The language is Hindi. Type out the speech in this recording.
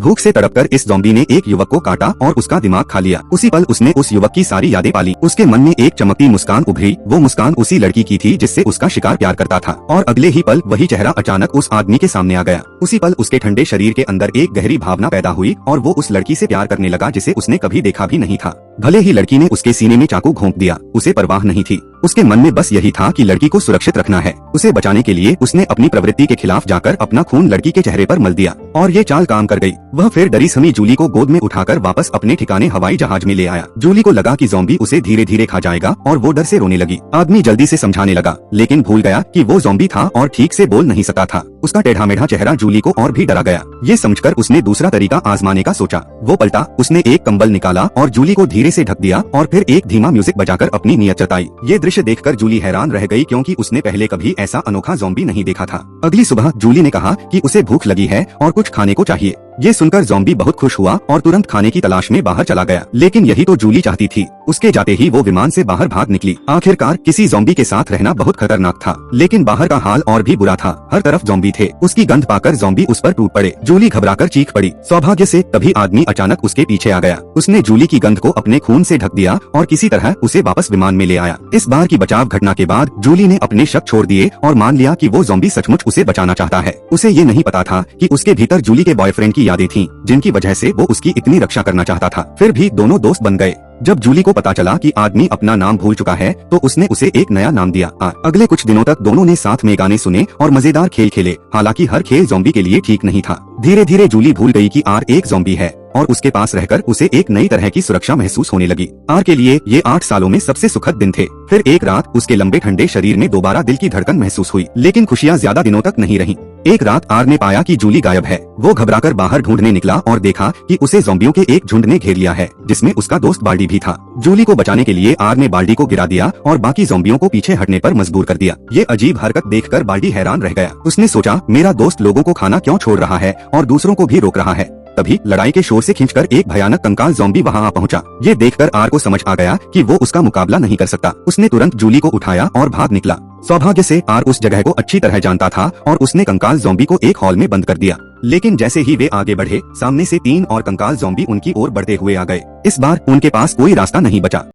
भूख से तड़पकर इस ज़ॉम्बी ने एक युवक को काटा और उसका दिमाग खा लिया। उसी पल उसने उस युवक की सारी यादें पाली। उसके मन में एक चमकती मुस्कान उभरी। वो मुस्कान उसी लड़की की थी जिससे उसका शिकार प्यार करता था। और अगले ही पल वही चेहरा अचानक उस आदमी के सामने आ गया। उसी पल उसके ठंडे शरीर के अंदर एक गहरी भावना पैदा हुई और वो उस लड़की से प्यार करने लगा जिसे उसने कभी देखा भी नहीं था। भले ही लड़की ने उसके सीने में चाकू घोंप दिया, उसे परवाह नहीं थी। उसके मन में बस यही था कि लड़की को सुरक्षित रखना है। उसे बचाने के लिए उसने अपनी प्रवृत्ति के खिलाफ जाकर अपना खून लड़की के चेहरे पर मल दिया और ये चाल काम कर गई। वह फिर डरी समी जूली को गोद में उठाकर वापस अपने ठिकाने हवाई जहाज में ले आया। जूली को लगा कि ज़ॉम्बी उसे धीरे धीरे खा जाएगा और वो डर से रोने लगी। आदमी जल्दी से समझाने लगा, लेकिन भूल गया कि वो ज़ॉम्बी था और ठीक से बोल नहीं सकता था। उसका टेढ़ा मेढ़ा चेहरा जूली को और भी डरा गया। ये समझकर उसने दूसरा तरीका आजमाने का सोचा। वो पलटा, उसने एक कंबल निकाला और जूली को धीरे से ढक दिया और फिर एक धीमा म्यूजिक बजाकर अपनी नीयत जताई। ये दृश्य देखकर जूली हैरान रह गई क्योंकि उसने पहले कभी ऐसा अनोखा ज़ॉम्बी नहीं देखा था। अगली सुबह जूली ने कहा कि उसे भूख लगी है और कुछ खाने को चाहिए। ये सुनकर ज़ॉम्बी बहुत खुश हुआ और तुरंत खाने की तलाश में बाहर चला गया। लेकिन यही तो जूली चाहती थी। उसके जाते ही वो विमान से बाहर भाग निकली। आखिरकार किसी ज़ॉम्बी के साथ रहना बहुत खतरनाक था, लेकिन बाहर का हाल और भी बुरा था। हर तरफ ज़ॉम्बी थे। उसकी गंध पाकर ज़ॉम्बी उस पर टूट पड़े। जूली घबराकर चीख पड़ी। सौभाग्य से तभी आदमी अचानक उसके पीछे आ गया। उसने जूली की गंध को अपने खून से ढक दिया और किसी तरह उसे वापस विमान में ले आया। इस बार की बचाव घटना के बाद जूली ने अपने शक छोड़ दिए और मान लिया कि वो ज़ॉम्बी सचमुच उसे बचाना चाहता है। उसे ये नहीं पता था कि उसके भीतर जूली के बॉयफ्रेंड की यादें थीं, जिनकी वजह से वो उसकी इतनी रक्षा करना चाहता था। फिर भी दोनों दोस्त बन गए। जब जूली को पता चला कि आदमी अपना नाम भूल चुका है तो उसने उसे एक नया नाम दिया। अगले कुछ दिनों तक दोनों ने साथ में गाने सुने और मजेदार खेल खेले। हालांकि हर खेल ज़ॉम्बी के लिए ठीक नहीं था। धीरे धीरे जूली भूल गई कि आर एक ज़ॉम्बी है और उसके पास रहकर उसे एक नई तरह की सुरक्षा महसूस होने लगी। आर के लिए ये 8 सालों में सबसे सुखद दिन थे। फिर एक रात उसके लंबे ठंडे शरीर में दोबारा दिल की धड़कन महसूस हुई, लेकिन खुशियाँ ज्यादा दिनों तक नहीं रहीं। एक रात आर ने पाया कि जूली गायब है। वो घबराकर बाहर ढूंढने निकला और देखा कि उसे ज़ॉम्बियों के एक झुंड ने घेर लिया है, जिसमें उसका दोस्त बाल्डी भी था। जूली को बचाने के लिए आर ने बाल्डी को गिरा दिया और बाकी ज़ॉम्बियों को पीछे हटने पर मजबूर कर दिया। ये अजीब हरकत देखकर बाल्डी हैरान रह गया। उसने सोचा, मेरा दोस्त लोगों को खाना क्यों छोड़ रहा है और दूसरों को भी रोक रहा है। तभी लड़ाई के शोर से खींचकर एक भयानक कंकाल ज़ॉम्बी वहां आ पहुंचा। ये देखकर आर को समझ आ गया कि वो उसका मुकाबला नहीं कर सकता। उसने तुरंत जूली को उठाया और भाग निकला। सौभाग्य से आर उस जगह को अच्छी तरह जानता था और उसने कंकाल ज़ॉम्बी को एक हॉल में बंद कर दिया। लेकिन जैसे ही वे आगे बढ़े, सामने से 3 और कंकाल ज़ॉम्बी उनकी ओर बढ़ते हुए आ गए। इस बार उनके पास कोई रास्ता नहीं बचा।